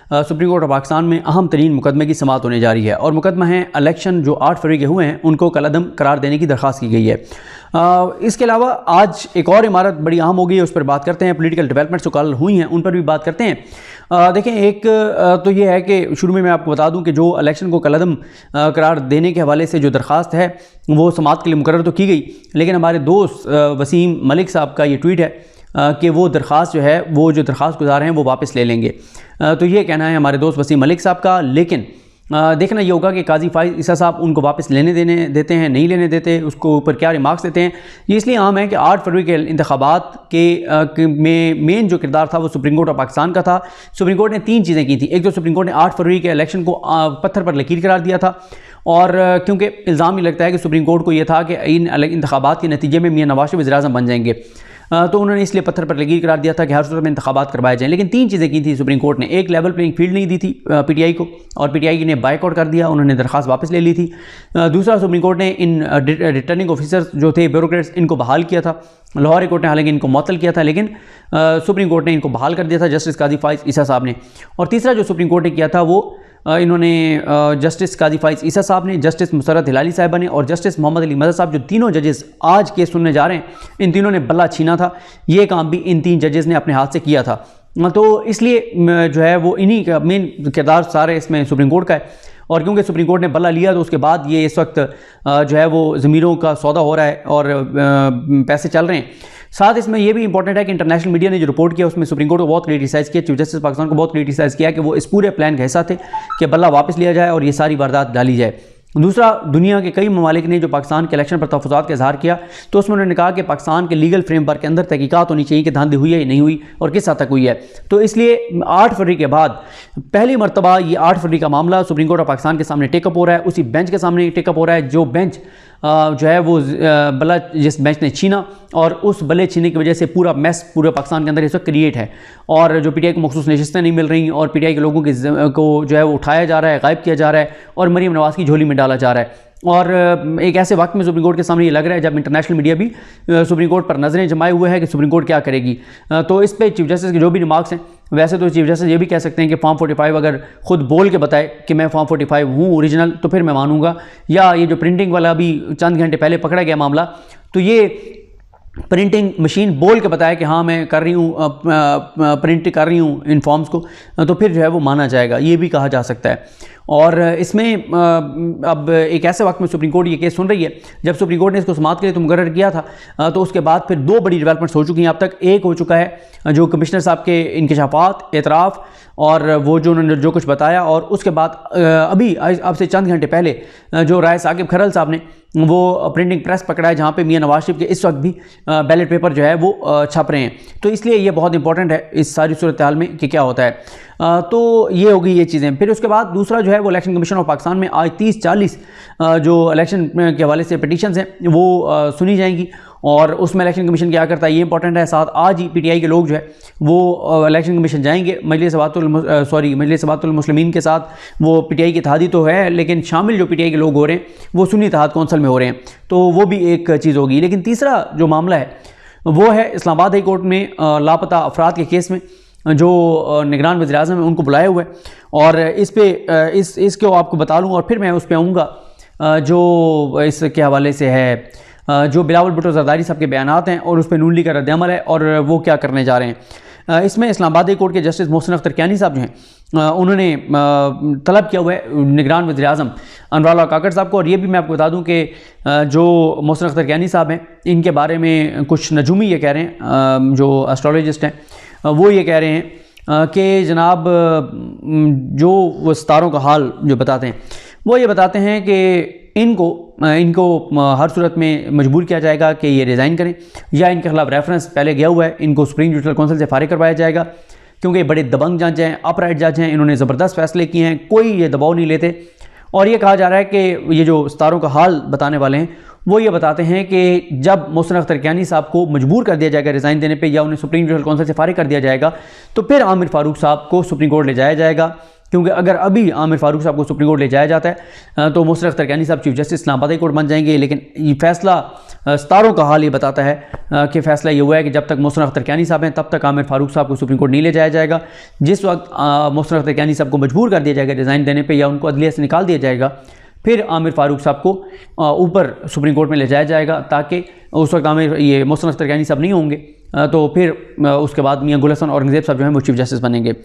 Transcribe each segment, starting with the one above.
Supreme court of Pakistan में अहम तरीन मुकदमे की समाअत होने जा रही है और मुकदमा है इलेक्शन जो 8 फरवरी के हुए हैं उनको कलअदम करार देने की दरख्वास्त की गई है। इसके अलावा आज एक और इमारत बड़ी अहम हो गई है, उस पर बात करते हैं। पॉलिटिकल डेवलपमेंट्स जो कल हुई हैं उन पर भी बात करते हैं। देखें, एक तो ये है कि शुरू में मैं आपको बता दूं कि जो इलेक्शन को कलअदम करार देने के हवाले से जो दरख्वास्त है वो समाअत के लिए मुकर्रर तो की गई, लेकिन हमारे दोस्त वसीम मलिक साहब का ये ट्वीट है कि वो दरख्वास्त जो है वो जो दरख्वास्त गुजार हैं वो वापस ले लेंगे। तो ये कहना है हमारे दोस्त वसीम मलिक साहब का, लेकिन देखना ये होगा कि काजी फाइज ईसा साहब उनको वापस लेने देते हैं, नहीं लेने देते, उसको ऊपर क्या रिमार्क्स देते हैं। ये इसलिए आम है कि 8 फरवरी के इंतखाबात के में मेन जो किरदार था वो सुप्रीम कोर्ट ऑफ पाकिस्तान का था। सुप्रीम कोर्ट ने 3 चीज़ें की थी। एक तो सुप्रीम कोर्ट ने 8 फरवरी के इलेक्शन को पत्थर पर लकीर करार दिया था, और क्योंकि इल्ज़ाम ये लगता है कि सुप्रीम कोर्ट को ये था कि इन इंतखाबात के नतीजे में मियां नवाज शरीफ वज़ीर-ए-आज़म बन जाएंगे, तो उन्होंने इसलिए पत्थर पर लकीर करार दिया था कि हर सूरत में इंतखाबात करवाए जाएं। लेकिन 3 चीज़ें की थी सुप्रीम कोर्ट ने। एक, लेवल प्लेइंग फील्ड नहीं दी थी पीटीआई को, और पीटीआई ने बाइकआउट कर दिया, उन्होंने दरख्वास्त वापस ले ली थी। दूसरा, सुप्रीम कोर्ट ने इन रिटर्निंग ऑफिसर्स जो थे ब्यूरोक्रेट्स इनको बहाल किया था। लाहौर हाई कोर्ट ने हालांकि इनको मुअत्तल किया था, लेकिन सुप्रीम कोर्ट ने इनको बहाल कर दिया था, जस्टिस काजी फाइज ईसा साहब ने। और तीसरा जो सुप्रीम कोर्ट ने किया था वो इन्होंने जस्टिस काजी फाइज ईसा साहब ने, जस्टिस मुसर्रत हिलाली साहिबा ने और जस्टिस मोहम्मद अली मदद साहब, जो तीनों जजेस आज केस सुनने जा रहे हैं, इन तीनों ने बल्ला छीना था। ये काम भी इन 3 जजेस ने अपने हाथ से किया था। तो इसलिए जो है वो इन्हीं का मेन किरदार सारे इसमें सुप्रीम कोर्ट का है। और क्योंकि सुप्रीम कोर्ट ने बल्ला लिया तो उसके बाद ये इस वक्त जो है वो ज़मीरों का सौदा हो रहा है और पैसे चल रहे हैं। साथ इसमें यह भी इंपॉर्टेंट है कि इंटरनेशनल मीडिया ने जो रिपोर्ट किया उसमें सुप्रीम कोर्ट को बहुत क्रिटिसाइज़ किया, चीफ जस्टिस पाकिस्तान को बहुत क्रिटिसाइज़ किया कि वो इस पूरे प्लान का हिस्सा थे कि बल्ला वापस लिया जाए और ये सारी वारदात डाली जाए। दूसरा, दुनिया के कई ममालिक ने जो पाकिस्तान के इलेक्शन पर तहफ़्फ़ुज़ात का इज़हार किया तो उसमें उन्होंने कहा कि पाकिस्तान के लीगल फ्रेमवर्क के अंदर तहकीकात होनी चाहिए कि धांधली हुई है या नहीं हुई और किस हद तक हुई है। तो इसलिए 8 फरवरी के बाद पहली मरतबा ये 8 फरवरी का मामला सुप्रीम कोर्ट ऑफ पाकिस्तान के सामने टेकअप हो रहा है, उसी बेंच के सामने टेकअप हो रहा है जो बेंच जो है वो बल्ला जिस बेंच ने छीना, और उस बल्ले छीने की वजह से पूरा मैस पूरे पाकिस्तान के अंदर इस वक्त क्रिएट है। और जो पीटीआई को मखसूस नशिस्तें नहीं मिल रही और पीटीआई के लोगों को जो है वो उठाया जा रहा है, गायब किया जा रहा है और मरीम नवाज़ की झोली में डाला जा रहा है। और एक ऐसे वक्त में सुप्रीम कोर्ट के सामने ये लग रहा है जब इंटरनेशनल मीडिया भी सुप्रीम कोर्ट पर नज़रें जमाए हुए है कि सुप्रीम कोर्ट क्या करेगी। तो इस पर चीफ जस्टिस के जो भी रिमार्क्स हैं, वैसे तो चीफ जस्टिस ये भी कह सकते हैं कि फॉर्म 45 अगर खुद बोल के बताए कि मैं फॉर्म 45 हूँ ओरिजिनल तो फिर मैं मानूंगा, या ये जो प्रिंटिंग वाला अभी चंद घंटे पहले पकड़ा गया मामला, तो ये प्रिंटिंग मशीन बोल के बताया कि हाँ मैं कर रही हूँ, प्रिंट कर रही हूँ इन फॉर्म्स को, तो फिर जो है वो माना जाएगा, ये भी कहा जा सकता है। और इसमें अब एक ऐसे वक्त में सुप्रीम कोर्ट ये केस सुन रही है, जब सुप्रीम कोर्ट ने इसको समाअत के लिए तो मुकर्रर किया था तो उसके बाद फिर 2 बड़ी डेवलपमेंट्स हो चुकी हैं अब तक। एक हो चुका है जो कमिश्नर साहब के इंकशाफात, एतराफ़ और वो जो उन्होंने जो कुछ बताया, और उसके बाद अभी अब से चंद घंटे पहले जो राय साकिब खरल साहब ने वो प्रिंटिंग प्रेस पकड़ा है जहाँ पे मियां नवाज शरीफ के इस वक्त भी बैलेट पेपर जो है वो छप रहे हैं। तो इसलिए ये बहुत इंपॉर्टेंट है इस सारी सूरत हाल में कि क्या होता है। तो ये होगी ये चीज़ें। फिर उसके बाद दूसरा जो है वो इलेक्शन कमीशन ऑफ पाकिस्तान में आज 30-40 जो इलेक्शन के हवाले से पिटीशंस हैं वो सुनी जाएंगी, और उसमें इलेक्शन कमीशन क्या करता है ये इंपॉर्टेंट है। साथ आज ही पीटीआई के लोग जो है वो इलेक्शन कमीशन जाएंगे, मजलिस इत्तेहादुल मुस्लिमीन के साथ। वो पीटीआई की इत्तेहादी तो है, लेकिन शामिल जो पीटीआई के लोग हो रहे हैं वो सुन्नी इत्तेहाद कौंसिल में हो रहे हैं, तो वो भी एक चीज़ होगी। लेकिन तीसरा जो मामला है वो है इस्लामाबाद हाई कोर्ट में लापता अफराद के केस में जो निगरान वज़ीर-ए-आज़म है उनको बुलाया हुआ है, और इस पे इसको आपको बता लूँ और फिर मैं उस पर आऊँगा जो इसके हवाले से है जो बिलावल भुट्टो ज़रदारी साहब के बयानात हैं और उस पर नून लीग का रद्द-ए-अमल है और वो क्या करने जा रहे हैं। इसमें इस्लामाबाद हाई कोर्ट के जस्टिस मोहसिन अख्तर कियानी साहब जो हैं उन्होंने तलब किया हुआ है निगरान वज़ीर-ए-आज़म अनवर काकड़ साहब को, और ये भी मैं आपको बता दूं कि जो मोहसिन अख्तर कियानी साहब हैं इनके बारे में कुछ नजूमी ये कह रहे हैं, जो एस्ट्रोलॉजिस्ट हैं वो ये कह रहे हैं कि जनाब जो वो सितारों का हाल जो बताते हैं वो ये बताते हैं कि इनको हर सूरत में मजबूर किया जाएगा कि ये रिज़ाइन करें, या इनके खिलाफ रेफरेंस पहले गया हुआ है, इनको सुप्रीम जुडिशल काउंसिल से फारिग करवाया जाएगा, क्योंकि बड़े दबंग जज हैं, अपराइट जज हैं, इन्होंने ज़बरदस्त फैसले किए हैं, कोई ये दबाव नहीं लेते। और ये कहा जा रहा है कि ये जो सितारों का हाल बताने वाले हैं वो ये बताते हैं कि जब मोहसिन अख्तर कियानी साहब को मजबूर कर दिया जाएगा रिज़ाइन देने पे या उन्हें सुप्रीम जुडिशल काउंसिल से फारिग कर दिया जाएगा तो फिर आमिर फ़ारूक साहब को सुप्रीम कोर्ट ले जाया जाएगा, क्योंकि अगर अभी आमिर फ़ारूक साहब को सुप्रीम कोर्ट ले जाया जाता है तो मोहसिन अख्तर कियानी साहब chief justice Islamabad high court बन जाएंगे। लेकिन ये फैसला सितारों का हाल ये बताता है कि फ़ैसला ये हुआ है कि जब तक मोहसिन अख्तर कियानी साहब हैं तब तक आमिर फ़ारूक साहब को सुप्रीम कोर्ट नहीं ले जाया जाएगा। जिस वक्त मोहसिन अख्तर कियानी साहब को मजबूर कर दिया जाएगा रिज़ाइन देने पर या उनको अदलिया से निकाल दिया जाएगा, फिर आमिर फ़ारूक साहब को ऊपर सुप्रीम कोर्ट में ले जाया जाएगा, ताकि उस वक्त ये मोहसिन अख्तर कियानी साहब नहीं होंगे तो फिर उसके बाद मियां गुल हसन औरंगज़ेब साहब जो हैं वो चीफ जस्टिस बनेंगे।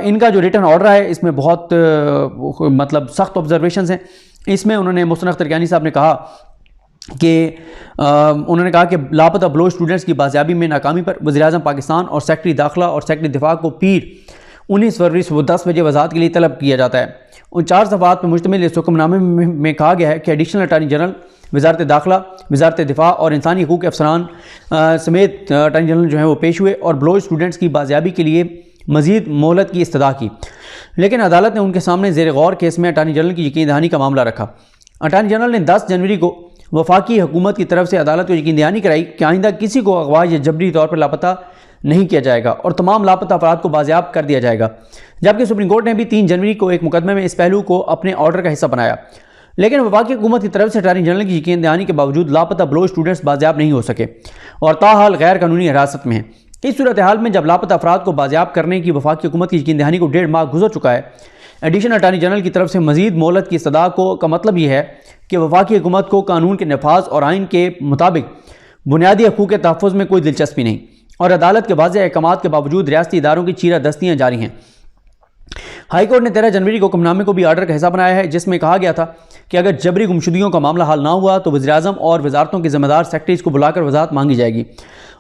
इनका जो रिटर्न ऑर्डर है इसमें बहुत मतलब सख्त ऑब्जर्वेशंस हैं। इसमें उन्होंने मोहसिन अख्तर कियानी साहब ने कहा कि लापता बलोच स्टूडेंट्स की बाजियाबी में नाकामी पर वज़ीर-ए-आज़म पाकिस्तान और सेक्रेटरी दाखिला और सेक्रेटरी दिफा को पीर 19 फरवरी सुबह 10 बजे वज़ाहत के लिए तलब किया जाता है। उन 4 सफ़ात पर मुश्तमिल इस हुक्मनामे में कहा गया है कि एडिशनल अटार्नी जनरल, वज़ारत दाखिला, वज़ारत दिफा और इंसानी हकूक़ अफसरान समेत अटार्नी जनरल जो हैं वो पेश हुए और बलोच स्टूडेंट्स की बाजियाबी के लिए मज़ीद मोहलत की इस्तदा की। लेकिन अदालत ने उनके सामने ज़ेर गौर केस में अटार्नी जनरल की यकीन दहानी का मामला रखा। अटार्नी जनरल ने 10 जनवरी को वफाकी हुकूमत की तरफ से अदालत को यकीन दहानी कराई कि आइंदा किसी को अगवा या जबरी तौर पर लापता नहीं किया जाएगा और तमाम लापता अफराद को बाजियाब कर दिया जाएगा। जबकि सुप्रीम कोर्ट ने भी 3 जनवरी को एक मुकदमे में इस पहलू को अपने ऑर्डर का हिस्सा बनाया। लेकिन वफाकी हुकूमत की तरफ से अटार्नी जनरल की यकीन दहानी के बावजूद लापता बलोच स्टूडेंट्स बाजियाब नहीं हो सके और ताहाल गैर कानूनी हिरासत में हैं। इस सूरत हाल में जब लापता अफराद को बाजियाब करने की वफाकी हुकूमत की यकीन दहानी को 1.5 माह गुजर चुका है, एडिशनल अटार्नी जनरल की तरफ से मजीद मोहलत की इस्तदा का मतलब यह है कि वफाकी हुकूमत को कानून के नफाज और आइन के मुताबिक बुनियादी हकूक़ के तहफ़्फ़ुज़ में कोई दिलचस्पी नहीं और अदालत के वाज़ेह अहकामात के बावजूद रियासती इदारों की चीरा दस्तियाँ जारी हैं। हाई कोर्ट ने 13 जनवरी को हुक्मनामे को भी ऑर्डर का हिस्सा बनाया है, जिसमें कहा गया था कि अगर जबरी गुमशुदगियों का मामला हल ना हुआ तो वज़ीर-ए-आज़म और वजारतों के ज़िम्मेदार सेक्रेटरीज़ को बुलाकर वजाहत मांगी जाएगी।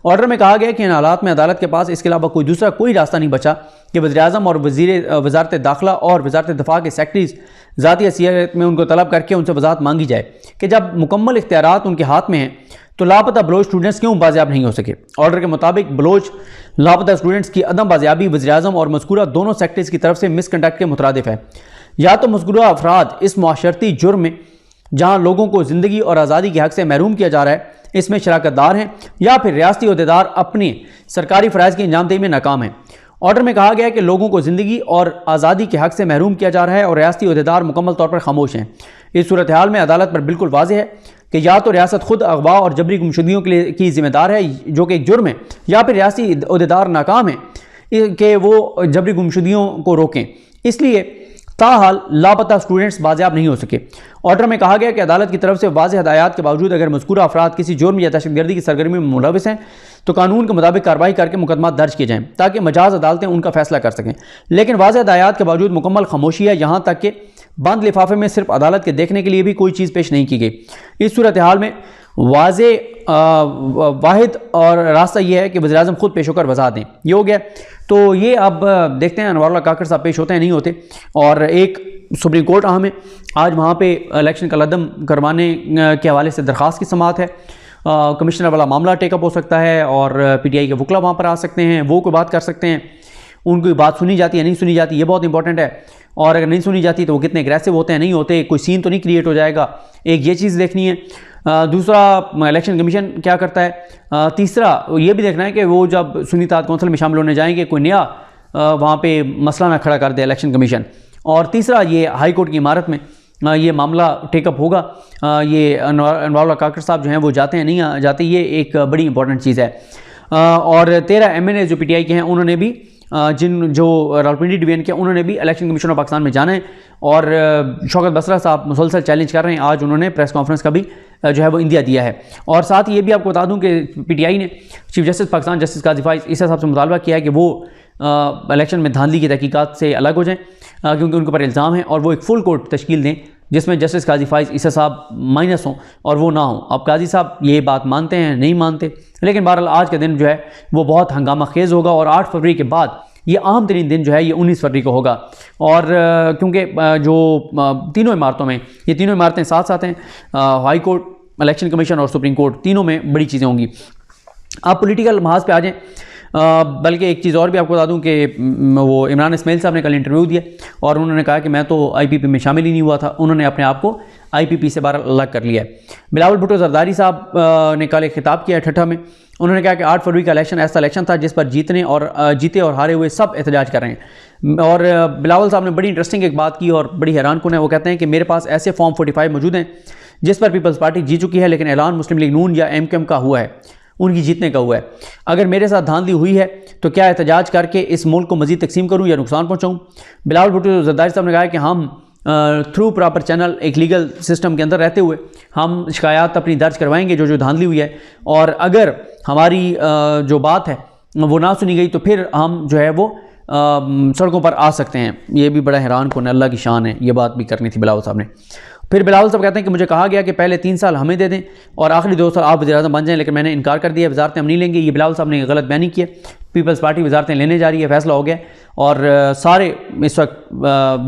ऑर्डर में कहा गया कि इन हालात में अदालत के पास इसके अलावा कोई रास्ता नहीं बचा कि वज़ीर-ए-आज़म और वज़ारत दाखिला और वज़ारत दिफा के सेक्रेटरीज़ ज़ाती हैसियत में उनको तलब करके उनसे वजाहत मांगी जाए कि जब मुकम्मल इख्तियारात उनके हाथ में हैं तो लापता बलोच स्टूडेंट्स क्यों बाजियाब नहीं हो सके। ऑर्डर के मुताबिक बलोच लापता स्टूडेंट्स की अदम बाजियाबी वज़ीर-ए-आज़म और मज़कूरा दोनों सेक्रेटरीज़ की तरफ से मिसकंडक्ट के मुतरादिफ है। या तो मज़कूरा अफराद इस मुआशरती जुर्म में जहाँ लोगों को ज़िंदगी और आज़ादी के हक़ से महरूम किया जा रहा है इसमें शराकतदार हैं, या फिर रियासती अहदेदार अपनी सरकारी फ़राइज़ की अंजामदेही में नाकाम हैं। ऑर्डर में कहा गया है कि लोगों को ज़िंदगी और आज़ादी के हक़ से महरूम किया जा रहा है और रियासती अहदेदार मुकम्मल तौर पर खामोश हैं। इस सूरत हाल में अदालत पर बिल्कुल वाज़ेह है कि या तो रियासत खुद अगवा और जबरी गुमशुदगियों के लिए की ज़िम्मेदार है जो कि एक जुर्म है, या फिर रियासती अहदेदार नाकाम है कि वो जबरी गुमशुदगियों को रोकें। इसलिए ताहाल लापता स्टूडेंट्स बाजियाब नहीं हो सके। ऑर्डर में कहा गया कि अदालत की तरफ से वाज़ेह हदायत के बावजूद अगर मज़कूरा अफराद किसी जुर्म या दहशतगर्दी की सरगर्मी में मुलविस हैं तो कानून के मुताबिक कार्रवाई करके मुकदमा दर्ज किए जाएँ ताकि मजाज अदालतें उनका फैसला कर सकें। लेकिन वाज़ेह हदायत के बावजूद मुकम्मल खामोशी है, यहाँ तक कि बंद लिफाफे में सिर्फ अदालत के देखने के लिए भी कोई चीज़ पेश नहीं की गई। इस सूरत हाल में वाहिद और रास्ता यह है कि वज़ीर-ए-आज़म खुद पेश होकर वज़ाहत दें। ये हो गया। तो ये अब देखते हैं अनवारुल्लाह काकर साहब पेश होते हैं नहीं होते। और एक सुप्रीम कोर्ट अहम है, आज वहाँ पे इलेक्शन कलअदम करवाने के हवाले से दरख्वास्त की समाअत है। कमिश्नर वाला मामला टेकअप हो सकता है और PTI के वकला वहाँ पर आ सकते हैं, वो कोई बात कर सकते हैं, उनकी बात सुनी जाती है नहीं सुनी जाती, ये बहुत इंपॉर्टेंट है। और अगर नहीं सुनी जाती तो वो कितने एग्रेसिव होते हैं नहीं होते, कोई सीन तो नहीं क्रिएट हो जाएगा, एक ये चीज़ देखनी है। दूसरा इलेक्शन कमीशन क्या करता है। तीसरा ये भी देखना है कि वो जब सुन्नी इत्तेहाद कौंसिल में शामिल होने जाएंगे कोई नया वहाँ पे मसला ना खड़ा कर दे इलेक्शन कमीशन। और तीसरा ये हाई कोर्ट की इमारत में ये मामला टेकअप होगा। ये अनवारुल्लाह काकर साहब जो हैं वो जाते हैं नहीं जाते, ये एक बड़ी इंपॉर्टेंट चीज़ है। और 13 MNA जो PTI के हैं उन्होंने भी जो रावलपिंडी डिवीजन के उन्होंने भी इलेक्शन कमीशन ऑफ पाकिस्तान में जाना है और शौकत बसरा साहब मुसलसल चैलेंज कर रहे हैं। आज उन्होंने प्रेस कॉन्फ्रेंस का भी जो है वो इंदिया दिया है। और साथ ही ये भी आपको बता दूं कि PTI ने चीफ जस्टिस पाकिस्तान जस्टिस काजी फाइज ईसा साहब से मुतालबा किया है कि वो इलेक्शन में धांधली की तहकीकात से अलग हो जाएँ क्योंकि उनके ऊपर इल्ज़ाम है, और वो एक फुल कोर्ट तश्कील दें जिसमें जस्टिस काजी फाइज ईसा साहब माइनस हों और वो ना हों। अब काजी साहब ये बात मानते हैं नहीं मानते, लेकिन बहरहाल आज का दिन जो है वो बहुत हंगामा खेज़ होगा। और 8 फरवरी के बाद ये अहम तरीन दिन जो है ये 19 फरवरी को होगा। और क्योंकि जो तीनों इमारतों में ये तीनों इमारतें साथ साथ हैं, हाई कोर्ट, इलेक्शन कमीशन और सुप्रीम कोर्ट, तीनों में बड़ी चीज़ें होंगी। आप पॉलिटिकल महाज पे आ जाएँ बल्कि एक चीज़ और भी आपको बता दूं कि वो इमरान इस्माइल साहब ने कल इंटरव्यू दिया और उन्होंने कहा कि मैं तो IPP में शामिल ही नहीं हुआ था। उन्होंने अपने आप को IPP से बाहर अलग कर लिया है। बिलावल भुट्टो जरदारी साहब ने कल एक खिताब किया ठट्ठा में। उन्होंने कहा कि 8 फरवरी का इलेक्शन ऐसा इलेक्शन था जिस पर जीते और हारे हुए सब एहतजाज कर रहे हैं। और बिलावल साहब ने बड़ी इंटरेस्टिंग एक बात की और बड़ी हैरानकुन है। वो कहते हैं कि मेरे पास ऐसे फॉर्म 45 मौजूद हैं जिस पर पीपल्स पार्टी जीत चुकी है, लेकिन ऐलान मुस्लिम लीग नून या MQM का हुआ है, उनकी जीतने का हुआ है। अगर मेरे साथ धांधली हुई है तो क्या एहतजाज करके इस मुल्क को मजीद तकसीम करूँ या नुकसान पहुँचाऊँ? बिलावल भुट्टो जरदारी साहब ने कहा कि हम थ्रू प्रॉपर चैनल एक लीगल सिस्टम के अंदर रहते हुए हम शिकायत अपनी दर्ज करवाएंगे जो धांधली हुई है, और अगर हमारी जो बात है वो ना सुनी गई तो फिर हम जो है वो सड़कों पर आ सकते हैं। ये भी बड़ा हैरान कौन, अल्लाह की शान है, ये बात भी करनी थी बिलावल साहब ने। फिर बिलावल साहब कहते हैं कि मुझे कहा गया कि पहले 3 साल हमें दे दें और आखिरी 2 साल आप वज़ीर-ए-आज़म बन जाएं, लेकिन मैंने इनकार कर दिया, वजारतें हम नहीं लेंगे। ये बिलावल साहब ने गलत बयानी की है। पीपल्स पार्टी वजारतें लेने जा रही है, फैसला हो गया और सारे इस वक्त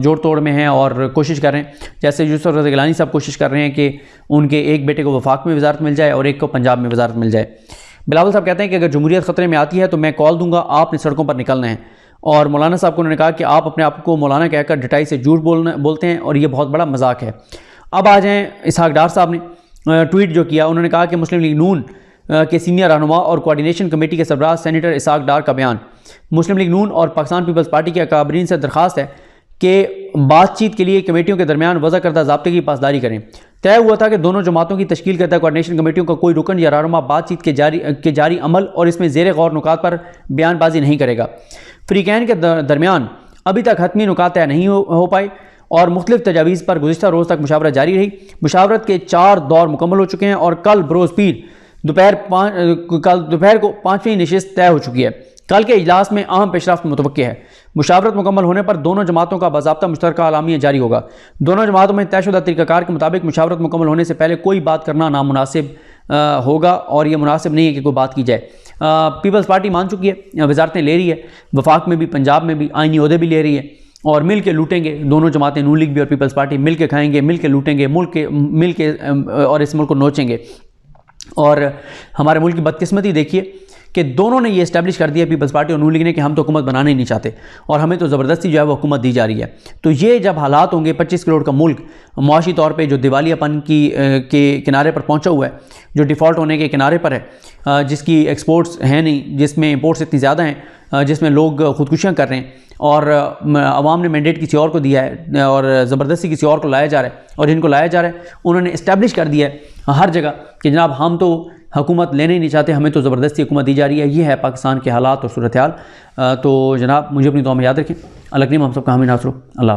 जोड़ तोड़ में हैं और कोशिश कर रहे हैं। जैसे यूसुफ रज़ा गिलानी साहब कोशिश कर रहे हैं कि उनके एक बेटे को वफाक में वजारत मिल जाए और एक को पंजाब में वजारत मिल जाए। बिलावल साहब कहते हैं कि अगर जमहूरियत ख़तरे में आती है तो मैं कॉल दूंगा, आपने सड़कों पर निकलना है। और मौलाना साहब को उन्होंने कहा कि आप अपने आप को मौलाना कहकर ढटाई से झूठ बोलते हैं और ये बहुत बड़ा मजाक है। अब आ जाएँ इसहाक डार साहब ने ट्वीट जो किया, उन्होंने कहा कि मुस्लिम लीग नून के सीनियर रहनुमा और कोऑर्डिनेशन कमेटी के सरबराह सेनेटर इसहाक डार का बयान। मुस्लिम लीग नून और पाकिस्तान पीपल्स पार्टी के अकाबरीन से दरख्वास्त है कि बातचीत के लिए कमेटियों के दरमियान वज़ा करदा ज़ाब्ते की पासदारी करें। तय हुआ था कि दोनों जमातों की तश्कील करता कोऑर्डिनेशन कमेटियों का कोई रुकन या रहनुमा बातचीत के जारी अमल और इसमें ज़ेर गौर नुकात पर बयानबाजी नहीं करेगा। फ़रीक़ैन के दरमियान अभी तक हतमी नुकात तय नहीं हो पाए और मुख्तलिफ तजावीज़ पर गुज़िश्ता रोज़ तक मुशावरत जारी रही। मुशावरत के 4 दौर मुकम्मल हो चुके हैं और कल बरोज़ पीर दोपहर को 5वीं नशिस्त तय हो चुकी है। कल के इजलास में अहम पेशरफ्त मुतवक्की है। मुशावरत मुकम्मल होने पर दोनों जमातों का बाज़ाब्ता मुश्तरका अलामिया जारी होगा। दोनों जमातों में तयशुदा तरीक़ाकार के मुताबिक मुशावरत मुकम्मल होने से पहले कोई बात करना नामुनासिब होगा और यह मुनासिब नहीं है कि कोई बात की जाए। पीपल्स पार्टी मान चुकी है, वजारतें ले रही है, वफाक में भी पंजाब में भी आईनी ओहदे भी ले रही है और मिल के लूटेंगे। दोनों जमातें नून लीग भी और पीपल्स पार्टी मिल के खाएंगे, मिल के लूटेंगे, मिल के और इस मुल्क को नोचेंगे। और हमारे मुल्क की बदकिस्मती देखिए कि दोनों ने ये इस्टेब्लिश कर दिया, पीपल्स पार्टी और नून लीग ने, कि हम तो हुकूमत बनाना ही नहीं चाहते और हमें तो ज़बरदस्ती जो है वो हुकूमत दी जा रही है। तो ये जब हालात होंगे, 25 करोड़ का मुल्क मुआशी तौर पे जो दिवालियापन के किनारे पर पहुंचा हुआ है, जो डिफ़ॉल्ट होने के किनारे पर है, जिसकी एक्सपोर्ट्स हैं नहीं, जिसमें इंपोर्ट्स इतनी ज़्यादा हैं, जिसमें लोग ख़ुदकुशियाँ कर रहे हैं और अवाम ने मैंडेट किसी और को दिया है और ज़बरदस्ती किसी और को लाया जा रहा है, और जिनको लाया जा रहा है उन्होंने इस्टेब्लिश कर दिया है हर जगह कि जनाब हम तो हुकूमत लेने ही नहीं चाहते, हमें तो ज़बरदस्ती हुकूमत दी जा रही है। ये है पाकिस्तान के हालात और सूरत हाल। तो जनाब मुझे अपनी दुआ में याद रखें। अल्लाह करीम हम सबका हामी नासरो। अल्लाह।